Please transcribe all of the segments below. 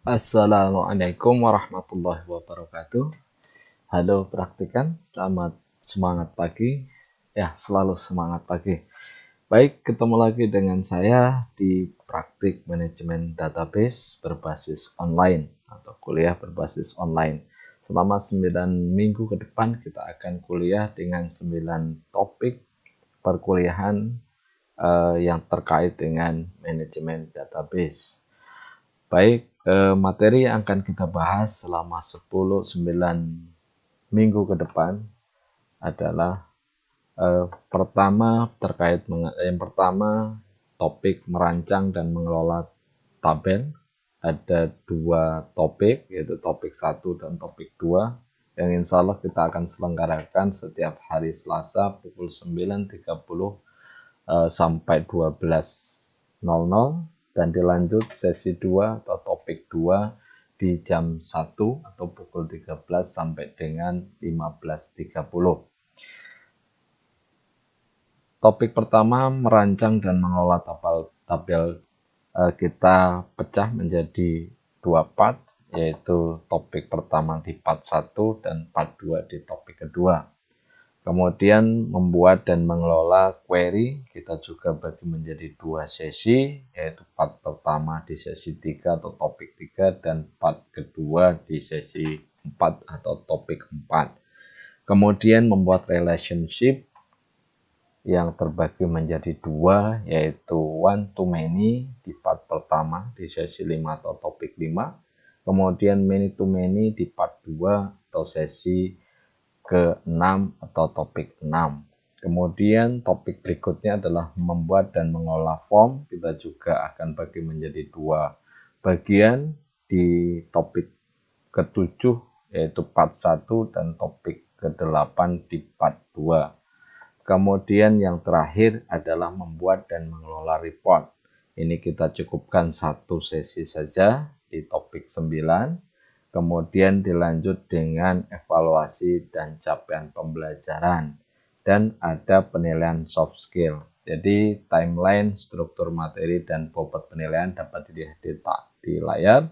Assalamualaikum warahmatullahi wabarakatuh. Halo praktikan, selamat semangat pagi. Ya, selalu semangat pagi. Baik, ketemu lagi dengan saya di praktik manajemen database berbasis online atau kuliah berbasis online. Selama 9 minggu ke depan kita akan kuliah dengan 9 topik perkuliahan yang terkait dengan manajemen database. Baik, materi yang akan kita bahas selama 9 minggu ke depan adalah yang pertama topik merancang dan mengelola tabel. Ada 2 topik, yaitu topik 1 dan topik 2 yang insya Allah kita akan selenggarakan setiap hari Selasa pukul 9.30 sampai 12.00 dan dilanjut sesi 2 atau topik 2 di jam 1 atau pukul 13 sampai dengan 15.30. Topik pertama merancang dan mengelola tabel kita pecah menjadi 2 part, yaitu topik pertama di part 1 dan part 2 di topik kedua. Kemudian membuat dan mengelola query kita juga bagi menjadi 2 sesi, yaitu part pertama di sesi 3 atau topik 3 dan part kedua di sesi 4 atau topik 4. Kemudian membuat relationship yang terbagi menjadi 2, yaitu one to many di part pertama di sesi 5 atau topik 5. Kemudian many to many di part 2 atau sesi ke-6 atau topik 6. Kemudian topik berikutnya adalah membuat dan mengolah form. Kita juga akan bagi menjadi 2 bagian di topik ke-7 yaitu part 1 dan topik ke-8 di part 2. Kemudian yang terakhir adalah membuat dan mengelola report. Ini kita cukupkan 1 sesi saja di topik 9. Kemudian dilanjut dengan evaluasi dan capaian pembelajaran. Dan ada penilaian soft skill. Jadi timeline, struktur materi, dan bobot penilaian dapat dilihat di layar.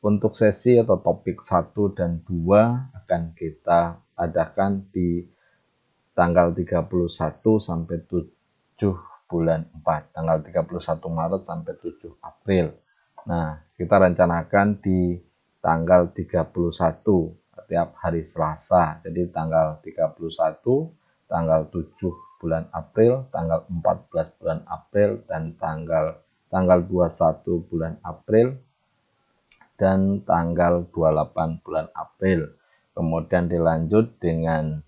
Untuk sesi atau topik 1 dan 2 akan kita adakan di tanggal 31 sampai 7 bulan 4. Tanggal 31 Maret sampai 7 April. Nah, kita rencanakan di tanggal 31 setiap hari Selasa. Jadi tanggal 31, tanggal 7 bulan April, tanggal 14 bulan April, dan tanggal 21 bulan April, dan tanggal 28 bulan April. Kemudian dilanjut dengan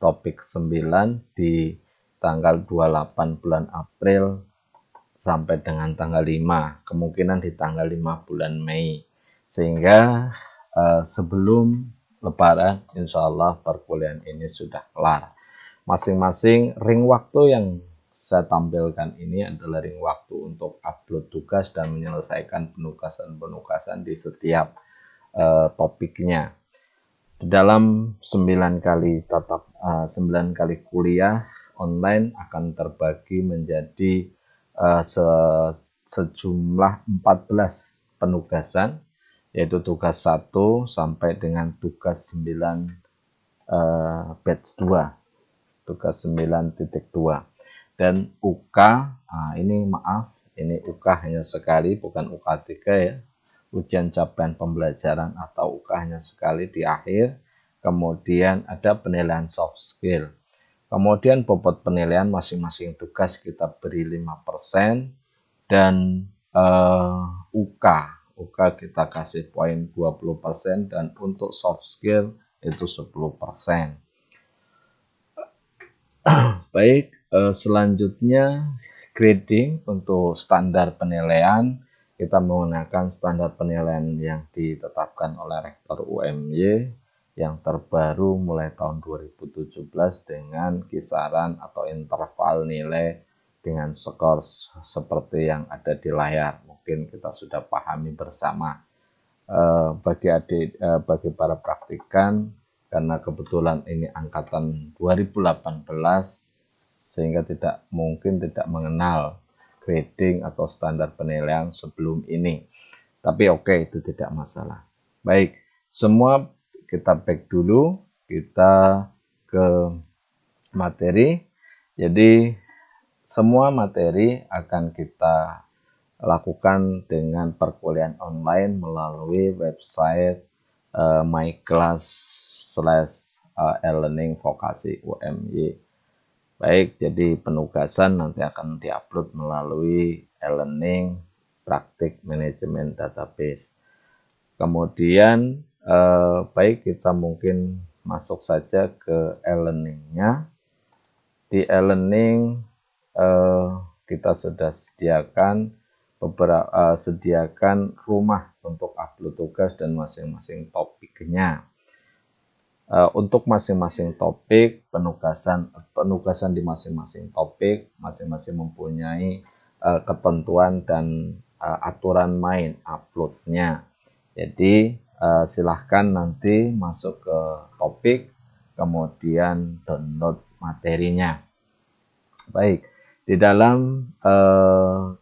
topik 9 di tanggal 28 bulan April sampai dengan tanggal 5, kemungkinan di tanggal 5 bulan Mei, sehingga sebelum Lebaran insya Allah perkuliahan ini sudah kelar. Masing-masing ring waktu yang saya tampilkan ini adalah ring waktu untuk upload tugas dan menyelesaikan penugasan-penugasan di setiap topiknya. Di dalam 9 kali kuliah online akan terbagi menjadi sejumlah 14 penugasan, yaitu tugas 1 sampai dengan tugas 9 batch 2, tugas 9.2. Dan UK, ini UK hanya sekali, bukan UK 3 ya, ujian capaian pembelajaran atau UK hanya sekali di akhir. Kemudian ada penilaian soft skill. Kemudian bobot penilaian masing-masing tugas kita beri 5%, dan UK kita kasih poin 20%, dan untuk soft skill itu 10%. Baik, selanjutnya grading untuk standar penilaian. Kita menggunakan standar penilaian yang ditetapkan oleh Rektor UMY yang terbaru mulai tahun 2017 dengan kisaran atau interval nilai dengan skor seperti yang ada di layar. Mungkin kita sudah pahami bersama. Bagi para praktikan, karena kebetulan ini angkatan 2018 sehingga tidak mengenal grading atau standar penilaian sebelum ini. Tapi oke, itu tidak masalah. Baik, semua kita back dulu, kita ke materi. Jadi semua materi akan kita lakukan dengan perkuliahan online melalui website myclass/e-learning vokasi UMY. Baik, jadi penugasan nanti akan diupload melalui e-learning praktik manajemen database. Kemudian baik, kita mungkin masuk saja ke e-learningnya. Di e-learning kita sudah sediakan rumah untuk upload tugas dan masing-masing topiknya. Untuk masing-masing topik, penugasan di masing-masing topik, masing-masing mempunyai ketentuan dan aturan main uploadnya. Jadi silahkan nanti masuk ke topik, kemudian download materinya. Baik, di dalam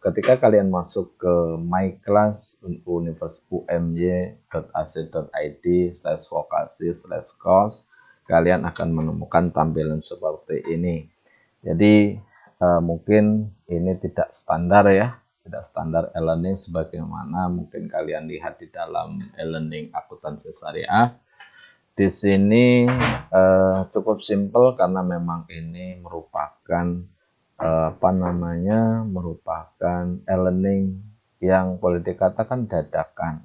ketika kalian masuk ke myclass.umy.ac.id/vokasi/course, kalian akan menemukan tampilan seperti ini. Jadi mungkin ini tidak standar ya, tidak standar e-learning sebagaimana mungkin kalian lihat di dalam e-learning akuntansi syariah. Di sini cukup simpel karena memang ini merupakan merupakan e-learning yang boleh dikatakan dadakan,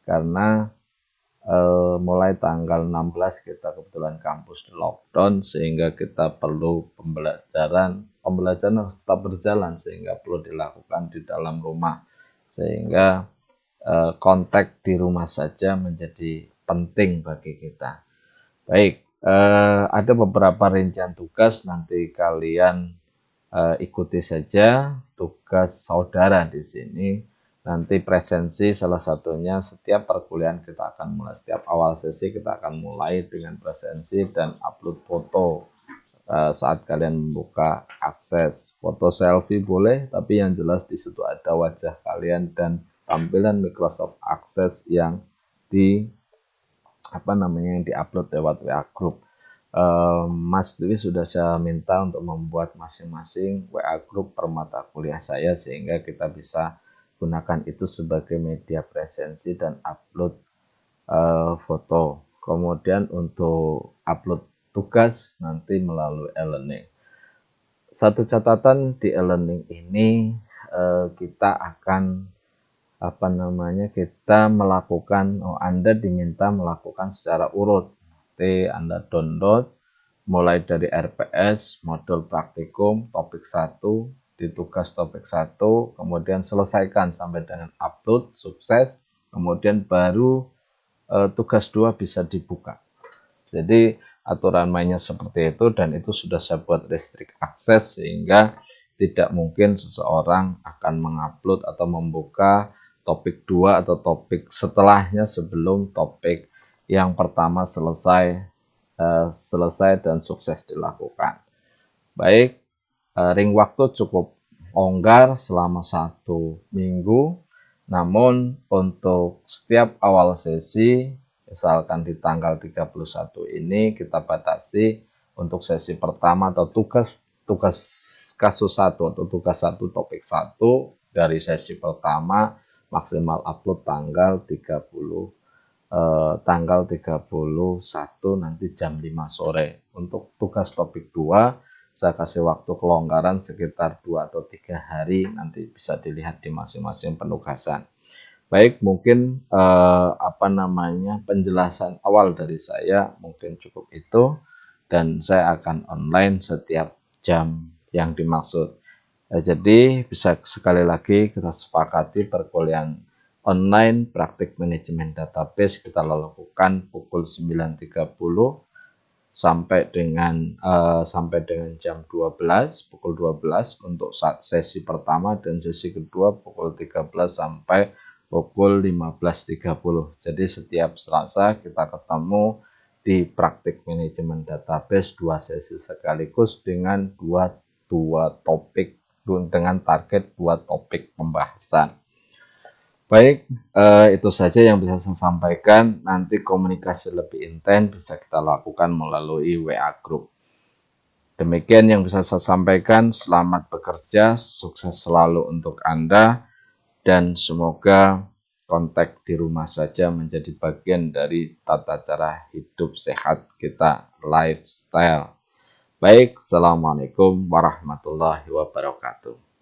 karena mulai tanggal 16 kita kebetulan kampus di lockdown, sehingga kita perlu pembelajaran harus tetap berjalan sehingga perlu dilakukan di dalam rumah, sehingga kontak di rumah saja menjadi penting bagi kita. Baik, ada beberapa rincian tugas, nanti kalian ikuti saja tugas saudara di sini. Nanti presensi salah satunya, setiap perkuliahan kita akan mulai, setiap awal sesi kita akan mulai dengan presensi dan upload foto saat kalian membuka akses. Foto selfie boleh, tapi yang jelas di situ ada wajah kalian dan tampilan Microsoft Access yang yang diupload lewat WA Group. Mas Dewi sudah saya minta untuk membuat masing-masing WA Group per mata kuliah saya, sehingga kita bisa gunakan itu sebagai media presensi dan upload foto. Kemudian untuk upload tugas nanti melalui e-learning. Satu catatan di e-learning ini, kita akan kita melakukan, Anda diminta melakukan secara urut. Nanti Anda download mulai dari RPS, modul praktikum, topik 1, di tugas topik 1, kemudian selesaikan sampai dengan upload, sukses, kemudian baru tugas 2 bisa dibuka. Jadi aturan mainnya seperti itu, dan itu sudah saya buat restrict access, sehingga tidak mungkin seseorang akan mengupload atau membuka topik 2 atau topik setelahnya sebelum topik yang pertama selesai dan sukses dilakukan. Baik, ring waktu cukup longgar selama 1 minggu, namun untuk setiap awal sesi, misalkan di tanggal 31 ini, kita batasi untuk sesi pertama atau tugas kasus 1 atau tugas 1 topik 1 dari sesi pertama maksimal upload tanggal 31 nanti jam 5 sore. Untuk tugas topik 2 saya kasih waktu kelonggaran sekitar 2 atau 3 hari, nanti bisa dilihat di masing-masing penugasan. Baik, mungkin penjelasan awal dari saya mungkin cukup itu, dan saya akan online setiap jam yang dimaksud. Jadi bisa sekali lagi kita sepakati perkuliahan online praktik manajemen database kita lakukan pukul 9.30 sampai dengan jam 12, pukul 12 untuk sesi pertama, dan sesi kedua pukul 13 sampai pukul 15.30. Jadi setiap Selasa kita ketemu di praktik manajemen database 2 sesi sekaligus dengan dua topik, dengan target 2 topik pembahasan. Baik, itu saja yang bisa saya sampaikan. Nanti komunikasi lebih intens bisa kita lakukan melalui WA Group. Demikian yang bisa saya sampaikan. Selamat bekerja, sukses selalu untuk Anda, dan semoga kontak di rumah saja menjadi bagian dari tata cara hidup sehat kita, lifestyle. Baik, Assalamualaikum warahmatullahi wabarakatuh.